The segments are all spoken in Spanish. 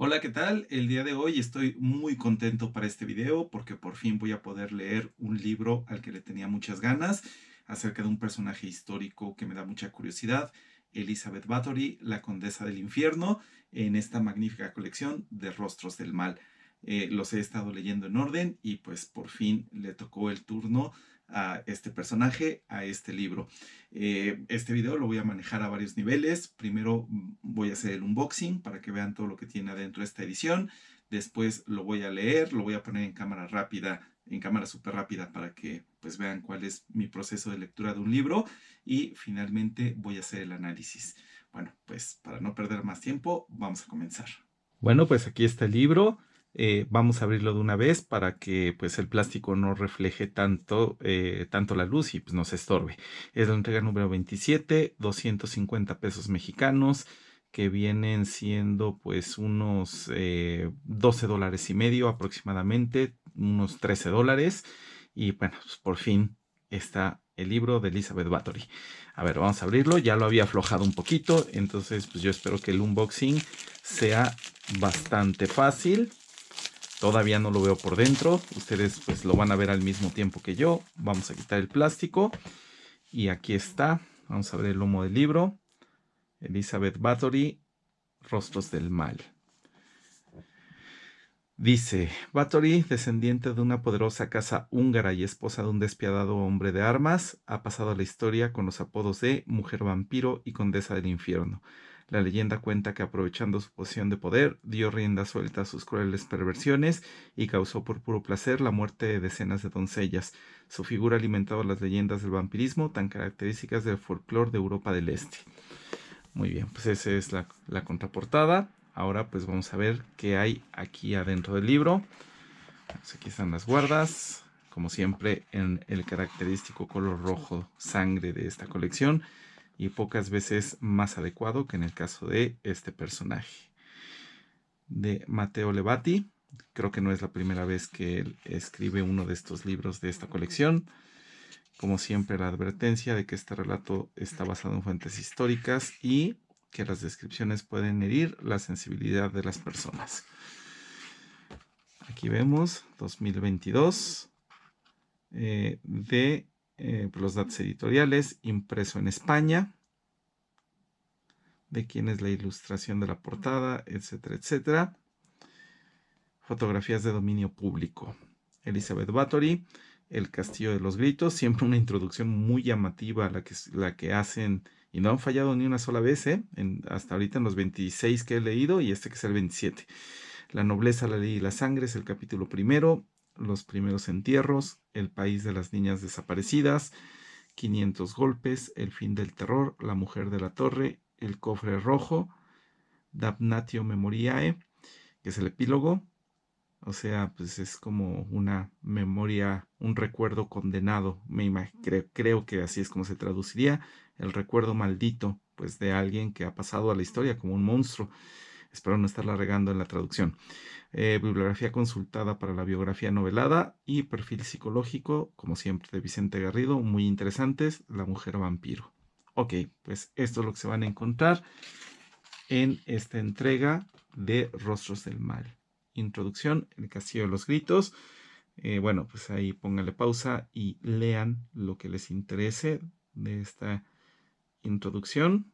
Hola, ¿qué tal? El día de hoy estoy muy contento para este video porque por fin voy a poder leer un libro al que le tenía muchas ganas acerca de un personaje histórico que me da mucha curiosidad, Elizabeth Bathory, la Condesa del Infierno, en esta magnífica colección de Rostros del Mal. Los he estado leyendo en orden y pues por fin le tocó el turno a este personaje, a este libro. Este video lo voy a manejar a varios niveles. Primero voy a hacer el unboxing para que vean todo lo que tiene adentro esta edición. Después lo voy a leer, lo voy a poner en cámara rápida, en cámara súper rápida para que pues vean cuál es mi proceso de lectura de un libro. Y finalmente voy a hacer el análisis. Bueno, pues para no perder más tiempo, vamos a comenzar. Bueno, pues aquí está el libro. Vamos a abrirlo de una vez para que pues el plástico no refleje tanto la luz y pues no se estorbe. Es la entrega número 27, 250 pesos mexicanos, que vienen siendo pues unos $12.50 aproximadamente, unos $13. Y bueno, pues por fin está el libro de Elizabeth Bathory. A ver, vamos a abrirlo. Ya lo había aflojado un poquito, entonces pues yo espero que el unboxing sea bastante fácil. Todavía no lo veo por dentro. Ustedes pues lo van a ver al mismo tiempo que yo. Vamos a quitar el plástico. Y aquí está. Vamos a ver el lomo del libro. Elizabeth Bathory, Rostros del Mal. Dice, Bathory, descendiente de una poderosa casa húngara y esposa de un despiadado hombre de armas, ha pasado a la historia con los apodos de Mujer Vampiro y Condesa del Infierno. La leyenda cuenta que aprovechando su posición de poder, dio rienda suelta a sus crueles perversiones y causó por puro placer la muerte de decenas de doncellas. Su figura ha alimentado las leyendas del vampirismo tan características del folclore de Europa del Este. Muy bien, pues esa es la contraportada. Ahora pues vamos a ver qué hay aquí adentro del libro. Pues aquí están las guardas, como siempre en el característico color rojo sangre de esta colección y pocas veces más adecuado que en el caso de este personaje. De Matteo Levati, creo que no es la primera vez que él escribe uno de estos libros de esta colección. Como siempre, la advertencia de que este relato está basado en fuentes históricas y que las descripciones pueden herir la sensibilidad de las personas. Aquí vemos 2022 de los datos editoriales, impreso en España, de quién es la ilustración de la portada, etcétera, etcétera. Fotografías de dominio público. Elizabeth Bathory, El Castillo de los Gritos, siempre una introducción muy llamativa la que hacen, y no han fallado ni una sola vez, hasta ahorita en los 26 que he leído y este que es el 27. La nobleza, la ley y la sangre es el capítulo primero, los primeros entierros, el país de las niñas desaparecidas, 500 golpes, el fin del terror, la mujer de la torre, el cofre rojo, Damnatio Memoriae, que es el epílogo. O sea, pues es como una memoria, un recuerdo condenado. Creo que así es como se traduciría. El recuerdo maldito, pues de alguien que ha pasado a la historia como un monstruo. Espero no estarla regando en la traducción. Bibliografía consultada para la biografía novelada y perfil psicológico, como siempre, de Vicente Garrido, muy interesantes. La mujer vampiro. Ok, pues esto es lo que se van a encontrar en esta entrega de Rostros del Mal. Introducción, El Castillo de los Gritos. Bueno, pues ahí pónganle pausa y lean lo que les interese de esta introducción.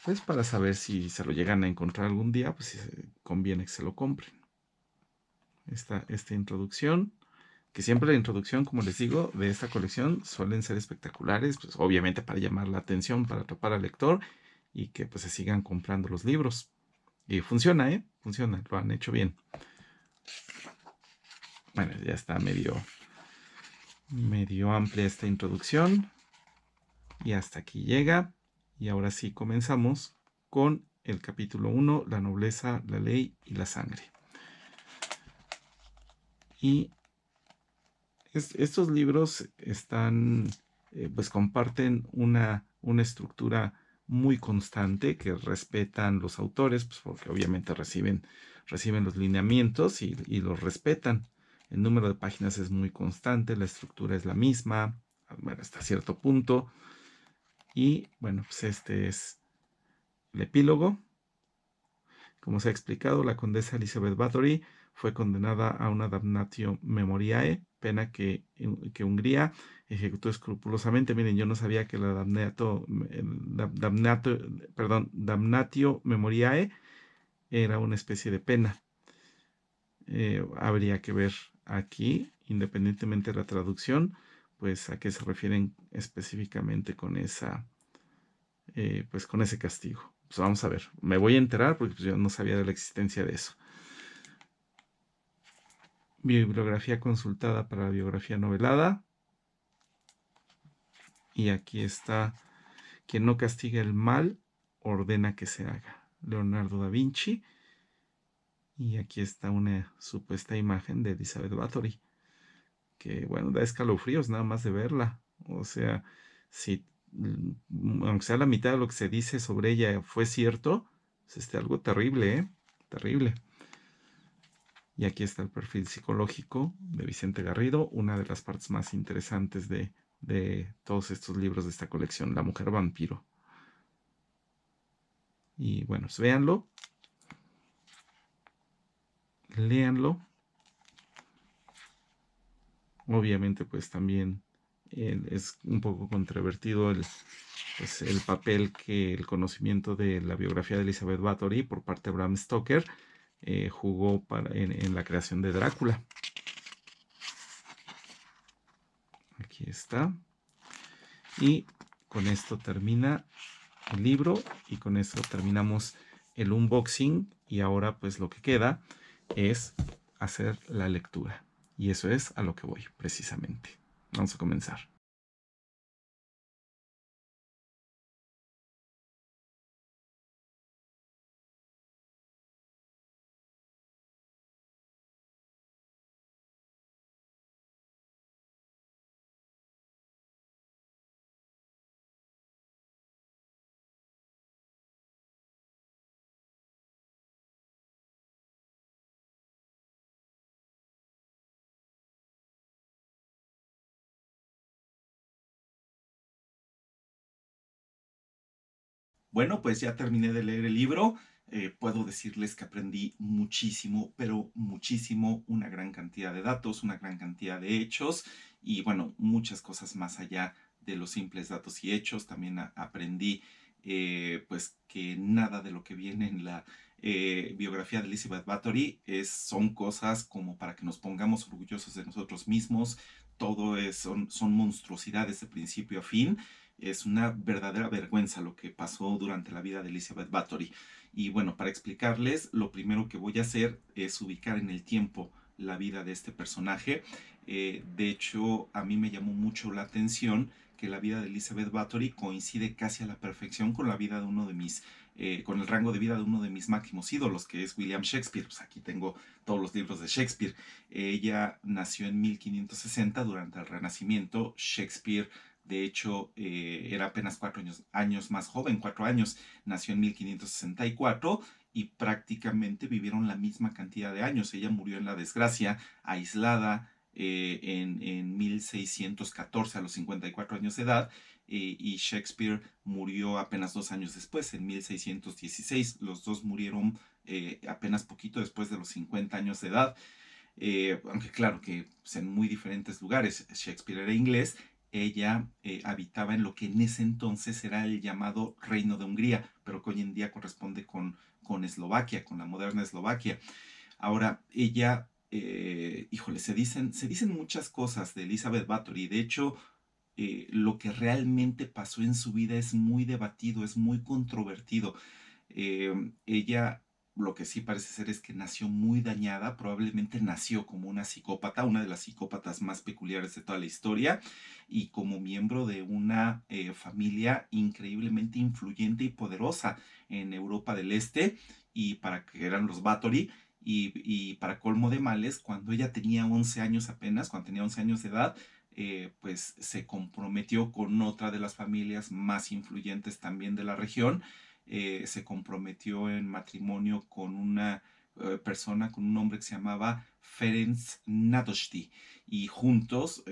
Pues para saber si se lo llegan a encontrar algún día, pues si conviene que se lo compren. Esta introducción, que siempre la introducción, como les digo, de esta colección suelen ser espectaculares, pues obviamente para llamar la atención, para atrapar al lector y que pues se sigan comprando los libros. Y funciona, funciona, lo han hecho bien. Bueno, ya está medio amplia esta introducción. Y hasta aquí llega. Y ahora sí comenzamos con el capítulo 1, la nobleza, la ley y la sangre. Y estos libros están, pues comparten una estructura muy constante que respetan los autores, pues porque obviamente reciben los lineamientos y los respetan. El número de páginas es muy constante, la estructura es la misma, bueno, hasta cierto punto. Y bueno, pues este es el epílogo, Como se ha explicado, la condesa Elizabeth Bathory fue condenada a una damnatio memoriae, pena que Hungría ejecutó escrupulosamente. Miren, yo no sabía que la damnatio memoriae era una especie de pena. Habría que ver aquí, independientemente de la traducción, pues a qué se refieren específicamente con esa, pues con ese castigo. Pues vamos a ver, me voy a enterar porque pues, yo no sabía de la existencia de eso. Bibliografía consultada para la biografía novelada. Y aquí está: quien no castiga el mal, ordena que se haga. Leonardo da Vinci. Y aquí está una supuesta imagen de Elizabeth Bathory, que bueno, da escalofríos nada más de verla. O sea, si aunque sea la mitad de lo que se dice sobre ella fue cierto, pues algo terrible, ¿eh? Terrible. Y aquí está el perfil psicológico de Vicente Garrido, una de las partes más interesantes de todos estos libros de esta colección, La Mujer Vampiro. Y bueno, pues véanlo, léanlo. Obviamente, pues también es un poco controvertido pues, el papel que el conocimiento de la biografía de Elizabeth Bathory por parte de Bram Stoker jugó en la creación de Drácula. Aquí está. Y con esto termina el libro y con esto terminamos el unboxing, y ahora pues lo que queda es hacer la lectura, y eso es a lo que voy precisamente. Vamos a comenzar. Bueno, pues ya terminé de leer el libro. Puedo decirles que aprendí muchísimo, pero muchísimo, una gran cantidad de datos, una gran cantidad de hechos y bueno, muchas cosas más allá de los simples datos y hechos. También aprendí pues que nada de lo que viene en la biografía de Elizabeth Bathory son cosas como para que nos pongamos orgullosos de nosotros mismos. Todo son monstruosidades de principio a fin. Es una verdadera vergüenza lo que pasó durante la vida de Elizabeth Bathory. Y bueno, para explicarles, lo primero que voy a hacer es ubicar en el tiempo la vida de este personaje. De hecho, a mí me llamó mucho la atención que la vida de Elizabeth Bathory coincide casi a la perfección con la vida de uno de mis, con el rango de vida de uno de mis máximos ídolos, que es William Shakespeare. Pues aquí tengo todos los libros de Shakespeare. Ella nació en 1560 durante el Renacimiento. Shakespeare, de hecho, era apenas 4 años más joven, 4 años. Nació en 1564 y prácticamente vivieron la misma cantidad de años. Ella murió en la desgracia, aislada, en 1614 a los 54 años de edad, y Shakespeare murió apenas 2 años después, en 1616. Los dos murieron apenas poquito después de los 50 años de edad. Aunque claro que pues, en muy diferentes lugares. Shakespeare era inglés, ella habitaba en lo que en ese entonces era el llamado Reino de Hungría, pero que hoy en día corresponde con Eslovaquia, con la moderna Eslovaquia. Ahora, ella, híjole, se dicen muchas cosas de Elizabeth Bathory. De hecho, lo que realmente pasó en su vida es muy debatido, es muy controvertido. Ella, lo que sí parece ser es que nació muy dañada, probablemente nació como una psicópata, una de las psicópatas más peculiares de toda la historia, y como miembro de una familia increíblemente influyente y poderosa en Europa del Este, y para que eran los Bathory. Y para colmo de males, cuando ella tenía 11 años apenas, cuando tenía 11 años de edad, pues se comprometió con otra de las familias más influyentes también de la región. Se comprometió en matrimonio con una persona, con un hombre que se llamaba Ferenc Nadosti, y juntos,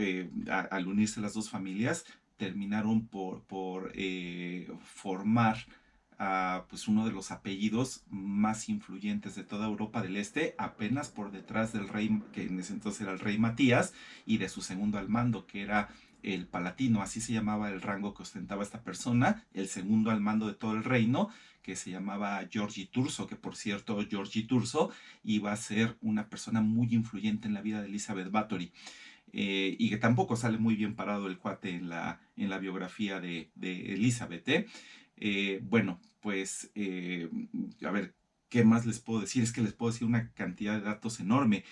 al unirse las dos familias, terminaron por formar a pues uno de los apellidos más influyentes de toda Europa del Este, apenas por detrás del rey, que en ese entonces era el rey Matías, y de su segundo al mando, que era el Palatino, así se llamaba el rango que ostentaba esta persona, el segundo al mando de todo el reino, que se llamaba Giorgi Turso, que por cierto Giorgi Turso iba a ser una persona muy influyente en la vida de Elizabeth Bathory. Y que tampoco sale muy bien parado el cuate en la biografía de Elizabeth. Bueno, pues a ver, ¿qué más les puedo decir? Es que les puedo decir una cantidad de datos enorme.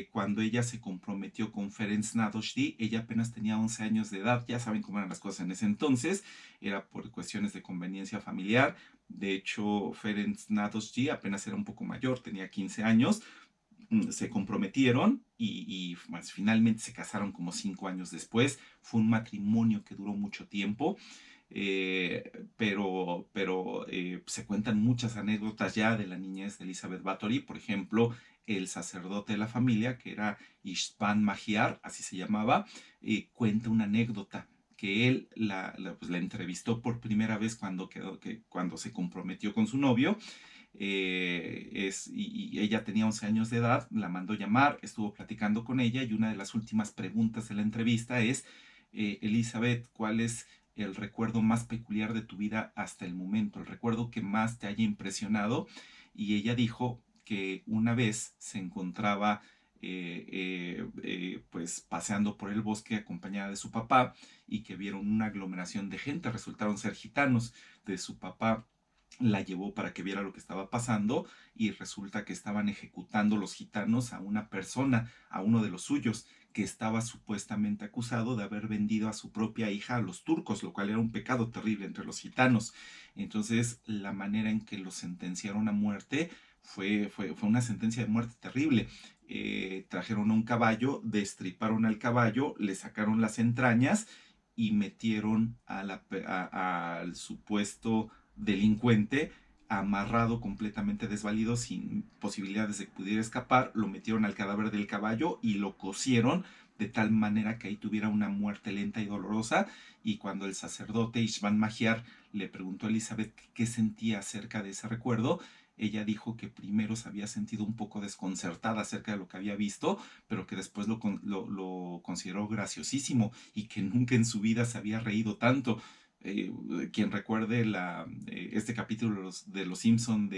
Cuando ella se comprometió con Ferenc Nadoshti, ella apenas tenía 11 años de edad. Ya saben cómo eran las cosas en ese entonces. Era por cuestiones de conveniencia familiar. De hecho, Ferenc Nadoshti apenas era un poco mayor, tenía 15 años. Se comprometieron y pues, finalmente se casaron como 5 años después. Fue un matrimonio que duró mucho tiempo. Pero se cuentan muchas anécdotas ya de la niñez de Elizabeth Bathory. Por ejemplo, el sacerdote de la familia, que era István Magyar, así se llamaba, cuenta una anécdota que él pues, la entrevistó por primera vez cuando se comprometió con su novio. Y ella tenía 11 años de edad, la mandó llamar, estuvo platicando con ella y una de las últimas preguntas de la entrevista es, Elizabeth, ¿cuál es el recuerdo más peculiar de tu vida hasta el momento, el recuerdo que más te haya impresionado? Y ella dijo que una vez se encontraba pues paseando por el bosque acompañada de su papá y que vieron una aglomeración de gente, resultaron ser gitanos. De su papá la llevó para que viera lo que estaba pasando y resulta que estaban ejecutando los gitanos a una persona, a uno de los suyos, que estaba supuestamente acusado de haber vendido a su propia hija a los turcos, lo cual era un pecado terrible entre los gitanos. Entonces, la manera en que los sentenciaron a muerte fue una sentencia de muerte terrible. Trajeron a un caballo, destriparon al caballo, le sacaron las entrañas y metieron al supuesto delincuente amarrado, completamente desvalido, sin posibilidades de que pudiera escapar. Lo metieron al cadáver del caballo y lo cosieron de tal manera que ahí tuviera una muerte lenta y dolorosa. Y cuando el sacerdote István Magyar le preguntó a Elizabeth qué sentía acerca de ese recuerdo, ella dijo que primero se había sentido un poco desconcertada acerca de lo que había visto, pero que después lo consideró graciosísimo y que nunca en su vida se había reído tanto. eh, Quien recuerde este capítulo de Los Simpson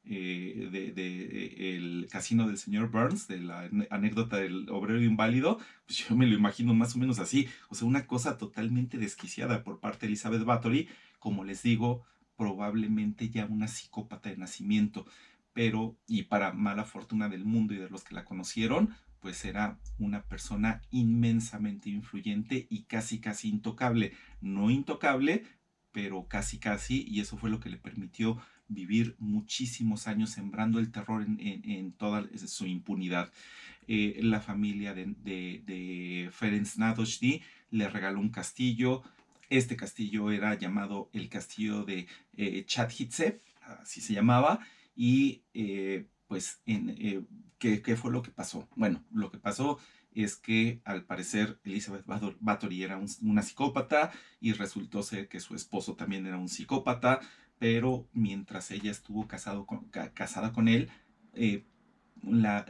el casino del señor Burns, de la anécdota del obrero inválido, pues yo me lo imagino más o menos así. O sea, una cosa totalmente desquiciada por parte de Elizabeth Bathory, como les digo, probablemente ya una psicópata de nacimiento, pero, y para mala fortuna del mundo y de los que la conocieron, pues era una persona inmensamente influyente y casi casi intocable. No intocable, pero casi casi, y eso fue lo que le permitió vivir muchísimos años sembrando el terror en toda su impunidad. La familia de Ferenc Nadoshti le regaló un castillo. Este castillo era llamado el castillo de Chathitze, así se llamaba, y pues, ¿qué fue lo que pasó? Bueno, lo que pasó es que al parecer Elizabeth Bathory era una psicópata y resultó ser que su esposo también era un psicópata, pero mientras ella estuvo casada con él, eh,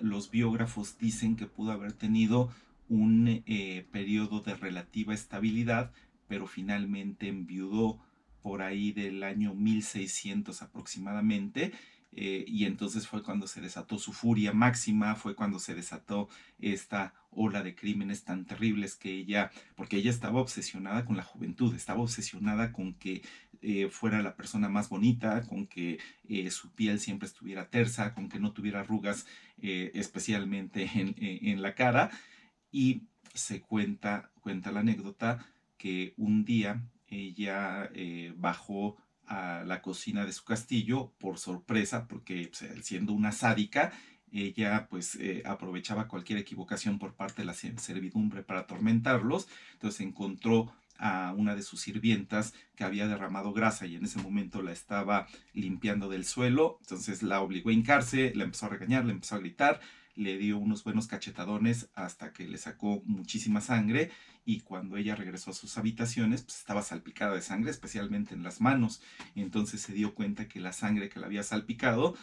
los biógrafos dicen que pudo haber tenido un periodo de relativa estabilidad, pero finalmente enviudó por ahí del año 1600 aproximadamente. Y entonces fue cuando se desató su furia máxima, fue cuando se desató esta ola de crímenes tan terribles porque ella estaba obsesionada con la juventud, estaba obsesionada con que fuera la persona más bonita, con que su piel siempre estuviera tersa, con que no tuviera arrugas, especialmente en la cara. Y cuenta la anécdota que un día ella bajó a la cocina de su castillo por sorpresa, porque pues, siendo una sádica, ella pues aprovechaba cualquier equivocación por parte de la servidumbre para atormentarlos. Entonces encontró a una de sus sirvientas que había derramado grasa y en ese momento la estaba limpiando del suelo. Entonces la obligó a hincarse, la empezó a regañar, le empezó a gritar, le dio unos buenos cachetadones hasta que le sacó muchísima sangre, y cuando ella regresó a sus habitaciones, pues estaba salpicada de sangre, especialmente en las manos. Entonces se dio cuenta que la sangre que la había salpicado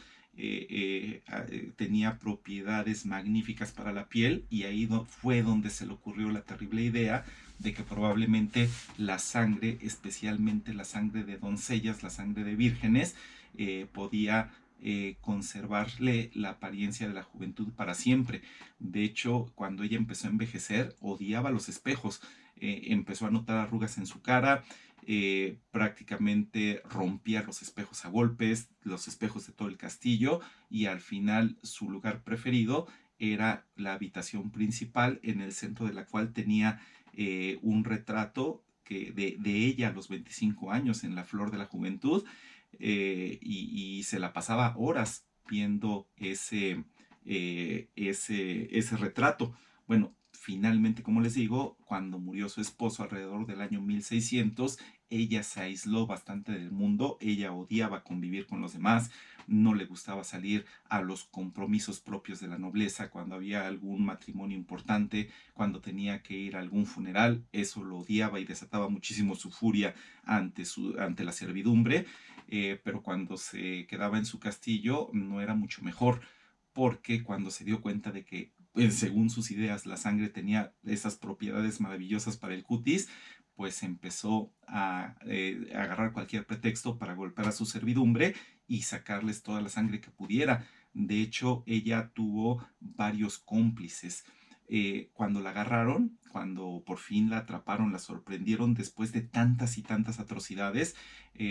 tenía propiedades magníficas para la piel, y ahí fue donde se le ocurrió la terrible idea de que probablemente la sangre, especialmente la sangre de doncellas, la sangre de vírgenes, podía conservarle la apariencia de la juventud para siempre. De hecho, cuando ella empezó a envejecer, odiaba los espejos. Empezó a notar arrugas en su cara, prácticamente rompía los espejos a golpes, los espejos de todo el castillo, y al final su lugar preferido era la habitación principal, en el centro de la cual tenía un retrato de ella a los 25 años, en la flor de la juventud, y se la pasaba horas viendo ese retrato. Bueno, finalmente, como les digo, cuando murió su esposo alrededor del año 1600, ella se aisló bastante del mundo. Ella odiaba convivir con los demás, no le gustaba salir a los compromisos propios de la nobleza, cuando había algún matrimonio importante, cuando tenía que ir a algún funeral. Eso lo odiaba y desataba muchísimo su furia ante la servidumbre. Pero cuando se quedaba en su castillo no era mucho mejor, porque cuando se dio cuenta de que, según sus ideas, la sangre tenía esas propiedades maravillosas para el cutis, pues empezó a agarrar cualquier pretexto para golpear a su servidumbre y sacarles toda la sangre que pudiera. De hecho, ella tuvo varios cómplices. Cuando la agarraron, cuando por fin la atraparon, la sorprendieron después de tantas y tantas atrocidades,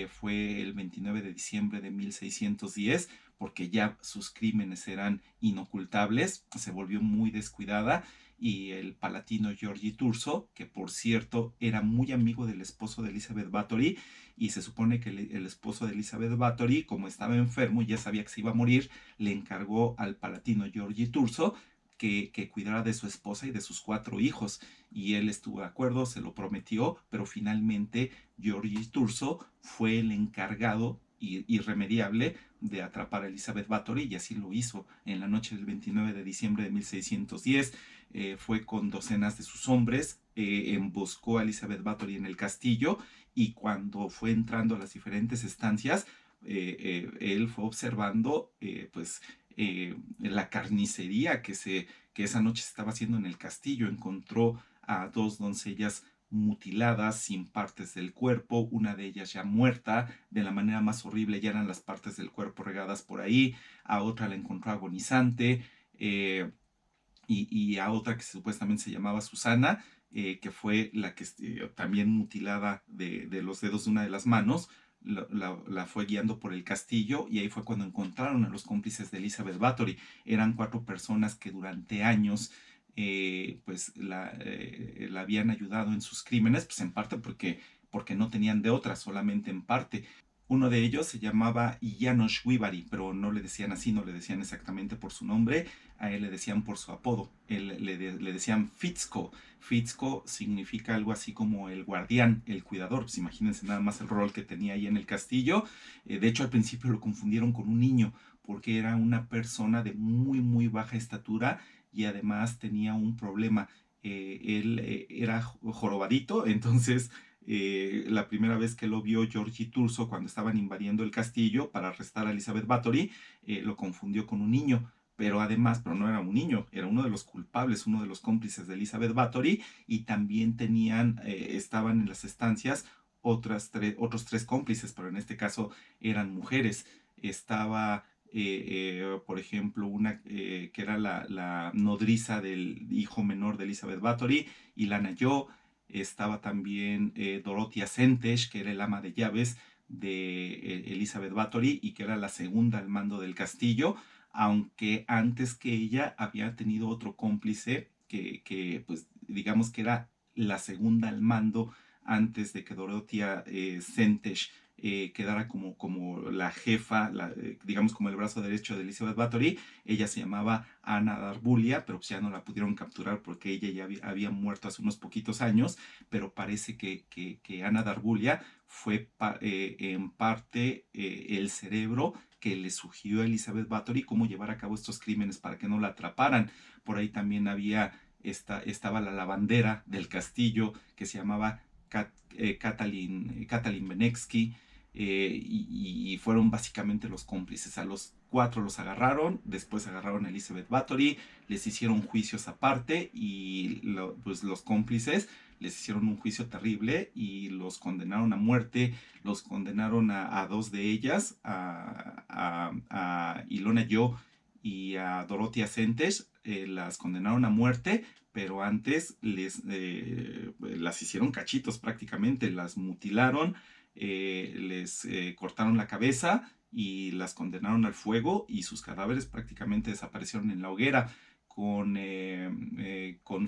fue el 29 de diciembre de 1610, porque ya sus crímenes eran inocultables, se volvió muy descuidada, y el palatino Giorgi Turso, que por cierto era muy amigo del esposo de Elizabeth Bathory, y se supone que el esposo de Elizabeth Bathory, como estaba enfermo y ya sabía que se iba a morir, le encargó al palatino Giorgi Turso que cuidara de su esposa y de sus 4 hijos, y él estuvo de acuerdo, se lo prometió, pero finalmente Giorgi Turso fue el encargado irremediable de atrapar a Elizabeth Bathory, y así lo hizo en la noche del 29 de diciembre de 1610. Fue con docenas de sus hombres, emboscó a Elizabeth Bathory en el castillo, y cuando fue entrando a las diferentes estancias, él fue observando la carnicería que esa noche se estaba haciendo en el castillo. Encontró a 2 doncellas mutiladas, sin partes del cuerpo, una de ellas ya muerta, de la manera más horrible, ya eran las partes del cuerpo regadas por ahí. A otra la encontró agonizante, y a otra que supuestamente se llamaba Susana, que fue la que también mutilada de los dedos de una de las manos. La fue guiando por el castillo, y ahí fue cuando encontraron a los cómplices de Elizabeth Bathory. Eran 4 personas que durante años la habían ayudado en sus crímenes, pues en parte porque no tenían de otra, solamente en parte. Uno de ellos se llamaba Janos Wibari, pero no le decían así, no le decían exactamente por su nombre, a él le decían por su apodo, le decían Fitzko. Fitzko significa algo así como el guardián, el cuidador. Pues imagínense nada más el rol que tenía ahí en el castillo. De hecho, al principio lo confundieron con un niño, porque era una persona de muy, muy baja estatura, y además tenía un problema. Él era jorobadito, entonces la primera vez que lo vio Giorgi Turso, cuando estaban invadiendo el castillo para arrestar a Elizabeth Bathory, lo confundió con un niño. Pero además, pero no era un niño, era uno de los culpables, uno de los cómplices de Elizabeth Bathory, y también estaban en las estancias otros 3 cómplices, pero en este caso eran mujeres. Estaba, por ejemplo, una que era la nodriza del hijo menor de Elizabeth Bathory, Ilana Yo. Estaba también Dorothea Sentesh, que era el ama de llaves de Elizabeth Bathory, y que era la segunda al mando del castillo, aunque antes que ella había tenido otro cómplice pues digamos que era la segunda al mando, antes de que Dorothea Sentesh quedara como la jefa, digamos como el brazo derecho de Elizabeth Bathory. Ella se llamaba Ana Darbulia, pero pues ya no la pudieron capturar porque ella ya había muerto hace unos poquitos años, pero parece que Ana Darbulia fue en parte el cerebro que le sugirió a Elizabeth Bathory cómo llevar a cabo estos crímenes para que no la atraparan. Por ahí también estaba la lavandera del castillo que se llamaba Katalin Benexky, y fueron básicamente los cómplices. A los 4 los agarraron, después agarraron a Elizabeth Bathory, les hicieron juicios aparte y pues los cómplices les hicieron un juicio terrible y los condenaron a muerte. Los condenaron a 2 de ellas, a Ilona Yo y a Dorothea Sentes, las condenaron a muerte, pero antes las hicieron cachitos prácticamente, las mutilaron, les cortaron la cabeza y las condenaron al fuego y sus cadáveres prácticamente desaparecieron en la hoguera. Con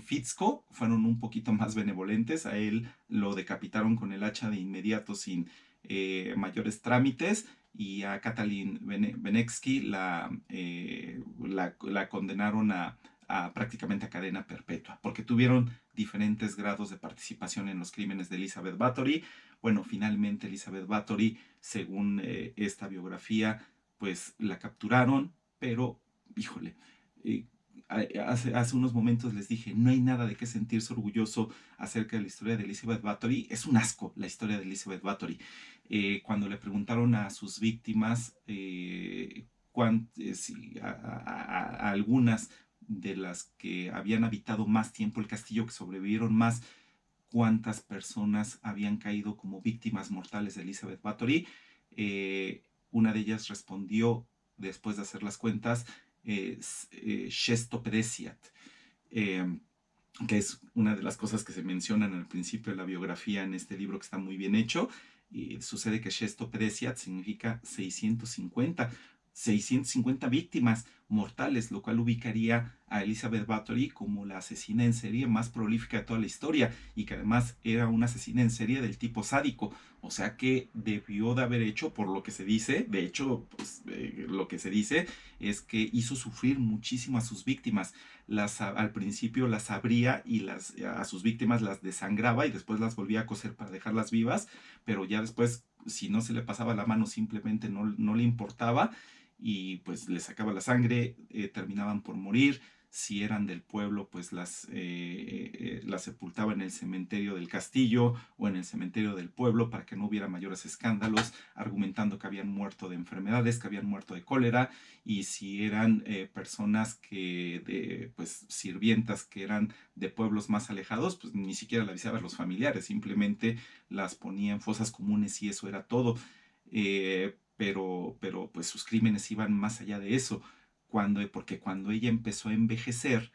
Fitzko fueron un poquito más benevolentes, a él lo decapitaron con el hacha de inmediato sin mayores trámites, y a Katalin Benexky la condenaron prácticamente a cadena perpetua, porque tuvieron diferentes grados de participación en los crímenes de Elizabeth Bathory. Bueno, finalmente Elizabeth Bathory, según esta biografía, pues la capturaron, pero, híjole, hace unos momentos les dije, no hay nada de qué sentirse orgulloso acerca de la historia de Elizabeth Bathory. Es un asco la historia de Elizabeth Bathory. Cuando le preguntaron a sus víctimas, a algunas de las que habían habitado más tiempo el castillo, que sobrevivieron más, cuántas personas habían caído como víctimas mortales de Elizabeth Bathory, una de ellas respondió, después de hacer las cuentas, Shestopedesiat, que es una de las cosas que se mencionan al principio de la biografía en este libro, que está muy bien hecho. Y sucede que Shestopedesiat significa 650 víctimas mortales, lo cual ubicaría a Elizabeth Bathory como la asesina en serie más prolífica de toda la historia, y que además era una asesina en serie del tipo sádico. O sea que debió de haber hecho, por lo que se dice, de hecho, pues, lo que se dice es que hizo sufrir muchísimo a sus víctimas. Al principio las abría y a sus víctimas las desangraba y después las volvía a coser para dejarlas vivas, pero ya después, si no se le pasaba la mano, simplemente no le importaba y pues le sacaba la sangre, terminaban por morir. Si eran del pueblo, pues las sepultaba en el cementerio del castillo o en el cementerio del pueblo para que no hubiera mayores escándalos, argumentando que habían muerto de enfermedades, que habían muerto de cólera. Y si eran personas pues sirvientas que eran de pueblos más alejados, pues ni siquiera le avisaba a los familiares, simplemente las ponía en fosas comunes y eso era todo. Pero pues sus crímenes iban más allá de eso, porque cuando ella empezó a envejecer,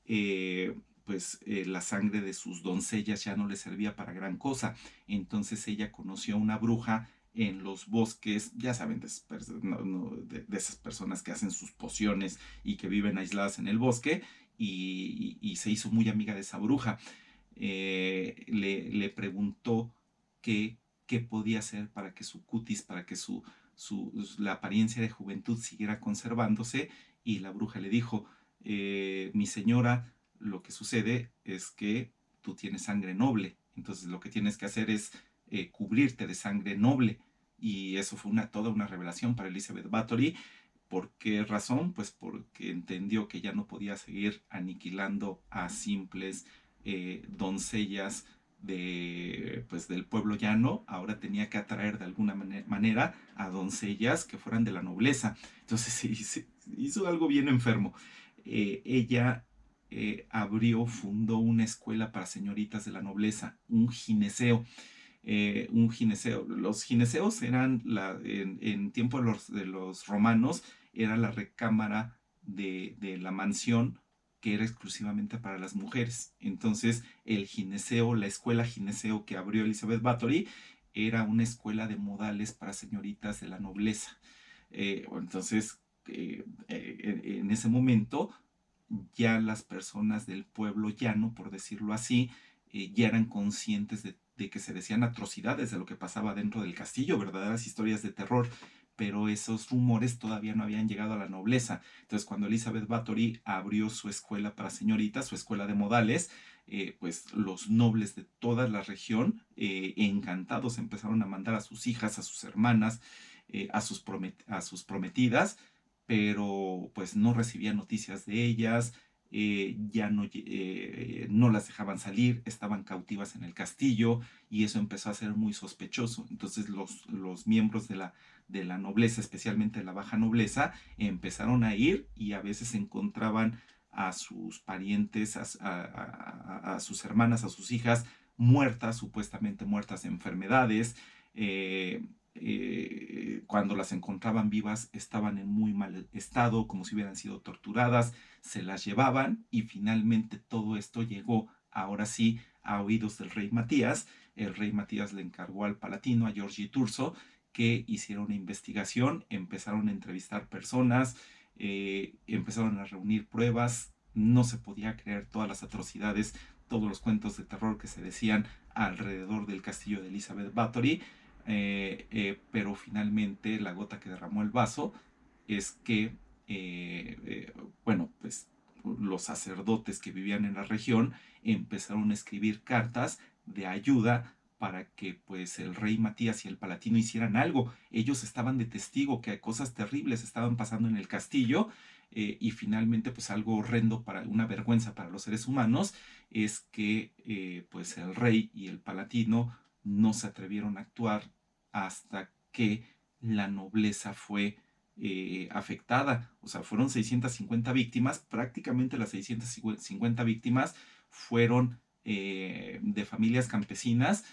la sangre de sus doncellas ya no le servía para gran cosa. Entonces ella conoció a una bruja en los bosques, ya saben, de esas personas que hacen sus pociones y que viven aisladas en el bosque, y se hizo muy amiga de esa bruja. Le preguntó qué podía hacer para que su cutis, para que la apariencia de juventud siguiera conservándose, y la bruja le dijo, mi señora, lo que sucede es que tú tienes sangre noble, entonces lo que tienes que hacer es cubrirte de sangre noble. Y eso fue toda una revelación para Elizabeth Bathory. ¿Por qué razón? Pues porque entendió que ya no podía seguir aniquilando a simples doncellas del pueblo llano. Ahora tenía que atraer de alguna manera a doncellas que fueran de la nobleza. Entonces se hizo algo bien enfermo. Ella fundó una escuela para señoritas de la nobleza, un gineceo. Los gineseos eran, en tiempo de los romanos, era la recámara de la mansión, que era exclusivamente para las mujeres. Entonces, la escuela gineceo que abrió Elizabeth Bathory, era una escuela de modales para señoritas de la nobleza. Entonces, en ese momento, ya las personas del pueblo llano, por decirlo así, ya eran conscientes de que se decían atrocidades de lo que pasaba dentro del castillo, verdaderas historias de terror, pero esos rumores todavía no habían llegado a la nobleza. Entonces, cuando Elizabeth Bathory abrió su escuela para señoritas, su escuela de modales, pues los nobles de toda la región, encantados, empezaron a mandar a sus hijas, a sus hermanas, a sus prometidas, pero pues no recibía noticias de ellas, ya no las dejaban salir, estaban cautivas en el castillo y eso empezó a ser muy sospechoso. Entonces los miembros de la nobleza, especialmente la baja nobleza, empezaron a ir y a veces encontraban a sus parientes, a sus hermanas, a sus hijas muertas, supuestamente muertas de enfermedades. Cuando las encontraban vivas estaban en muy mal estado, como si hubieran sido torturadas, se las llevaban y finalmente todo esto llegó ahora sí a oídos del rey Matías. El rey Matías le encargó al palatino, a Giorgi Turso, que hiciera una investigación, empezaron a entrevistar personas, empezaron a reunir pruebas, no se podía creer todas las atrocidades, todos los cuentos de terror que se decían alrededor del castillo de Elizabeth Bathory, pero finalmente la gota que derramó el vaso es que, bueno, pues los sacerdotes que vivían en la región empezaron a escribir cartas de ayuda para que pues el rey Matías y el palatino hicieran algo. Ellos estaban de testigo que cosas terribles estaban pasando en el castillo, y finalmente pues algo horrendo, para una vergüenza para los seres humanos, es que pues el rey y el palatino no se atrevieron a actuar hasta que la nobleza fue afectada. O sea, fueron 650 víctimas, prácticamente las 650 víctimas fueron de familias campesinas,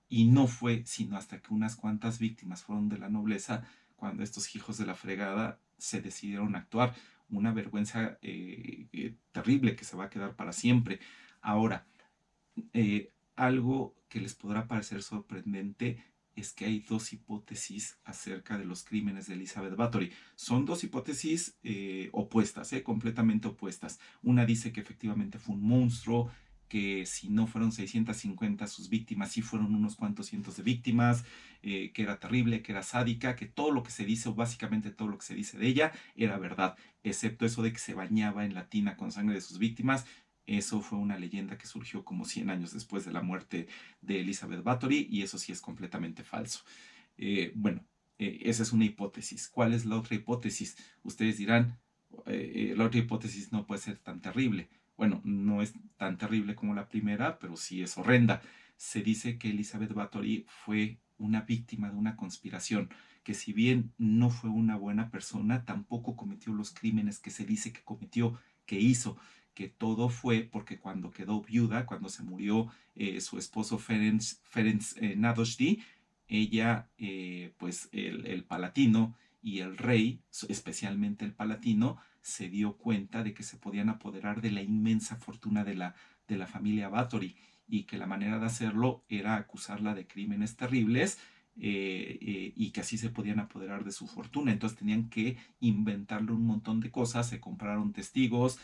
y no fue sino hasta que unas cuantas víctimas fueron de la nobleza cuando estos hijos de la fregada se decidieron a actuar. Una vergüenza terrible que se va a quedar para siempre. Ahora, algo que les podrá parecer sorprendente es que hay dos hipótesis acerca de los crímenes de Elizabeth Bathory. Son dos hipótesis opuestas, completamente opuestas. Una dice que efectivamente fue un monstruo, que si no fueron 650 sus víctimas, sí fueron unos cuantos cientos de víctimas, que era terrible, que era sádica, que todo lo que se dice, o básicamente todo lo que se dice de ella, era verdad, excepto eso de que se bañaba en la tina con sangre de sus víctimas. Eso fue una leyenda que surgió como 100 años después de la muerte de Elizabeth Bathory, y eso sí es completamente falso. Bueno, esa es una hipótesis. ¿Cuál es la otra hipótesis? Ustedes dirán, la otra hipótesis no puede ser tan terrible. Bueno, no es tan terrible como la primera, pero sí es horrenda. Se dice que Elizabeth Bathory fue una víctima de una conspiración, que si bien no fue una buena persona, tampoco cometió los crímenes que se dice que cometió, que hizo, que todo fue porque cuando quedó viuda, cuando se murió su esposo Ferenc Nadoshti, ella, pues el palatino y el rey, especialmente el palatino, se dio cuenta de que se podían apoderar de la inmensa fortuna de la familia Bathory, y que la manera de hacerlo era acusarla de crímenes terribles, y que así se podían apoderar de su fortuna. Entonces tenían que inventarle un montón de cosas, se compraron testigos,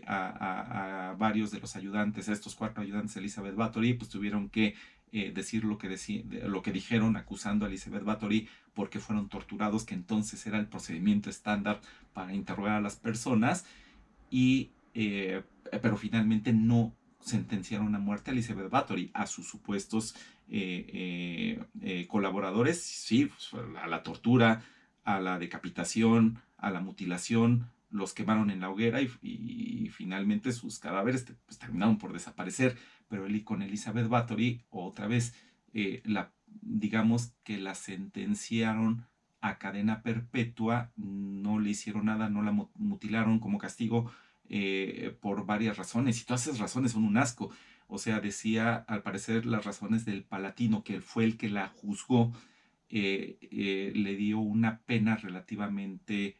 a varios de los ayudantes, a estos cuatro ayudantes de Elizabeth Bathory, pues tuvieron que decir lo que dijeron acusando a Elizabeth Bathory, porque fueron torturados, que entonces era el procedimiento estándar para interrogar a las personas, y, pero finalmente no sentenciaron a muerte a Elizabeth Bathory. A sus supuestos colaboradores, sí, pues, a la tortura, a la decapitación, a la mutilación, los quemaron en la hoguera, y finalmente sus cadáveres pues, terminaron por desaparecer. Pero con Elizabeth Bathory, otra vez, digamos que la sentenciaron a cadena perpetua, no le hicieron nada, no la mutilaron como castigo, por varias razones, y todas esas razones son un asco. O sea, decía al parecer las razones del palatino, que fue el que la juzgó, le dio una pena relativamente,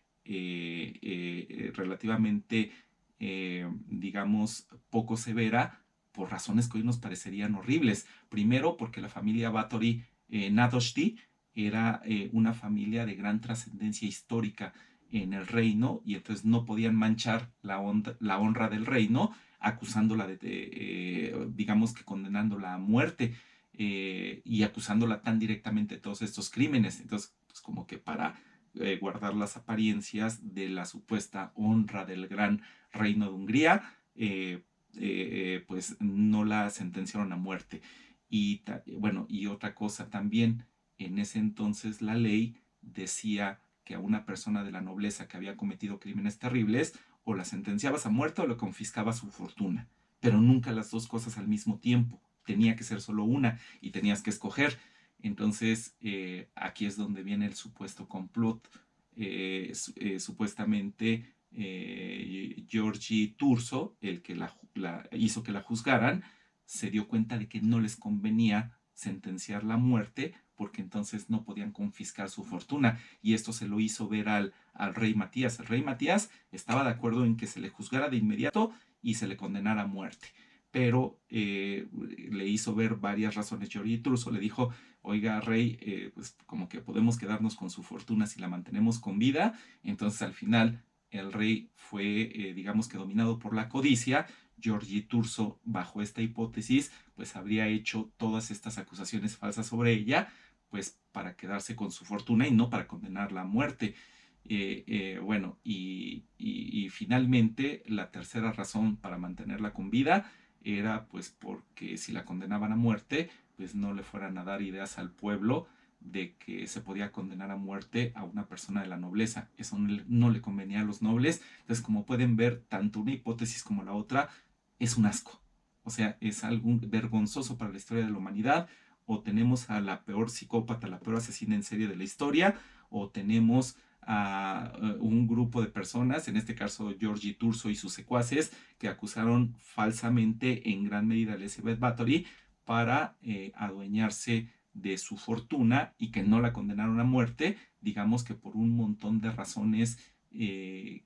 digamos, poco severa, por razones que hoy nos parecerían horribles. Primero, porque la familia Bathory Nadoshti era una familia de gran trascendencia histórica en el reino, y entonces no podían manchar la honra del reino acusándola digamos que condenándola a muerte, y acusándola tan directamente de todos estos crímenes. Entonces, pues como que para guardar las apariencias de la supuesta honra del gran reino de Hungría, pues no la sentenciaron a muerte. Y bueno, y otra cosa también, en ese entonces la ley decía que a una persona de la nobleza que había cometido crímenes terribles o la sentenciabas a muerte o le confiscabas su fortuna, pero nunca las dos cosas al mismo tiempo. Tenía que ser solo una y tenías que escoger. Entonces, aquí es donde viene el supuesto complot. Supuestamente, Georgie Turso, el que hizo que la juzgaran, se dio cuenta de que no les convenía sentenciar la muerte porque entonces no podían confiscar su fortuna. Y esto se lo hizo ver al rey Matías. El rey Matías estaba de acuerdo en que se le juzgara de inmediato y se le condenara a muerte. Pero le hizo ver varias razones. Georgie Turso le dijo, oiga, rey, pues como que podemos quedarnos con su fortuna si la mantenemos con vida. Entonces al final el rey fue, digamos que dominado por la codicia. Georgie Turso, bajo esta hipótesis, pues habría hecho todas estas acusaciones falsas sobre ella, pues para quedarse con su fortuna y no para condenarla a muerte. Bueno, y finalmente la tercera razón para mantenerla con vida era pues porque si la condenaban a muerte, pues no le fueran a dar ideas al pueblo de que se podía condenar a muerte a una persona de la nobleza. Eso no le convenía a los nobles. Entonces, como pueden ver, tanto una hipótesis como la otra es un asco. O sea, es algo vergonzoso para la historia de la humanidad. O tenemos a la peor psicópata, la peor asesina en serie de la historia, o tenemos a un grupo de personas, en este caso Georgie Turso y sus secuaces, que acusaron falsamente en gran medida a Elizabeth Bathory para adueñarse de su fortuna y que no la condenaron a muerte, digamos que por un montón de razones que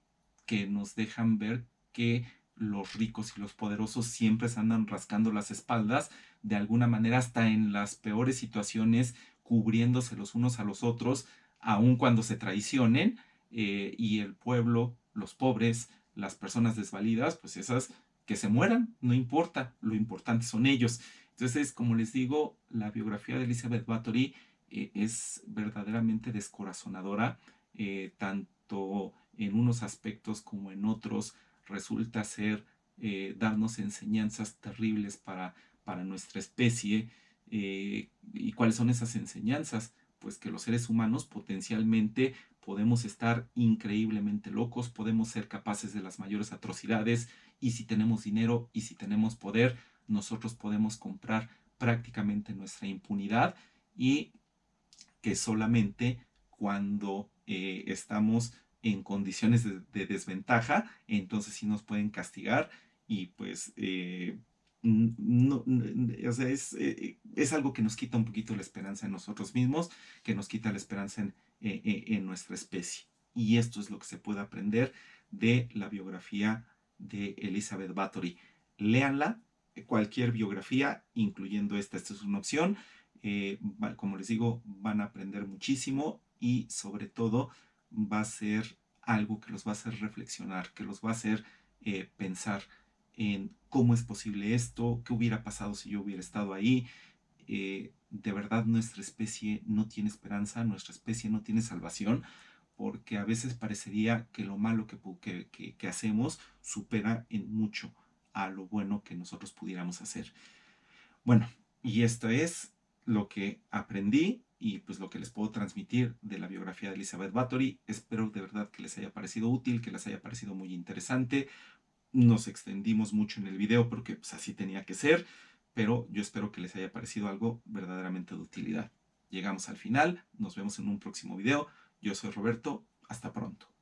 nos dejan ver que los ricos y los poderosos siempre se andan rascando las espaldas, de alguna manera hasta en las peores situaciones, cubriéndose los unos a los otros, aun cuando se traicionen, y el pueblo, los pobres, las personas desvalidas, pues esas que se mueran, no importa, lo importante son ellos. Entonces, como les digo, la biografía de Elizabeth Bathory es verdaderamente descorazonadora, tanto en unos aspectos como en otros, resulta ser darnos enseñanzas terribles para nuestra especie. ¿Y cuáles son esas enseñanzas? Pues que los seres humanos potencialmente podemos estar increíblemente locos, podemos ser capaces de las mayores atrocidades y si tenemos dinero y si tenemos poder, nosotros podemos comprar prácticamente nuestra impunidad y que solamente cuando estamos en condiciones de desventaja, entonces sí nos pueden castigar y pues no, o sea, es algo que nos quita un poquito la esperanza en nosotros mismos, que nos quita la esperanza en nuestra especie. Y esto es lo que se puede aprender de la biografía de Elizabeth Bathory. Léanla, cualquier biografía, incluyendo esta es una opción. Como les digo, van a aprender muchísimo y sobre todo va a ser algo que los va a hacer reflexionar, que los va a hacer pensar en cómo es posible esto, qué hubiera pasado si yo hubiera estado ahí. De verdad nuestra especie no tiene esperanza, nuestra especie no tiene salvación, porque a veces parecería que lo malo que hacemos supera en mucho a lo bueno que nosotros pudiéramos hacer. Bueno, y esto es lo que aprendí y pues lo que les puedo transmitir de la biografía de Elizabeth Bathory. Espero de verdad que les haya parecido útil, que les haya parecido muy interesante. Nos extendimos mucho en el video porque pues así tenía que ser, pero yo espero que les haya parecido algo verdaderamente de utilidad. Llegamos al final, nos vemos en un próximo video. Yo soy Roberto, hasta pronto.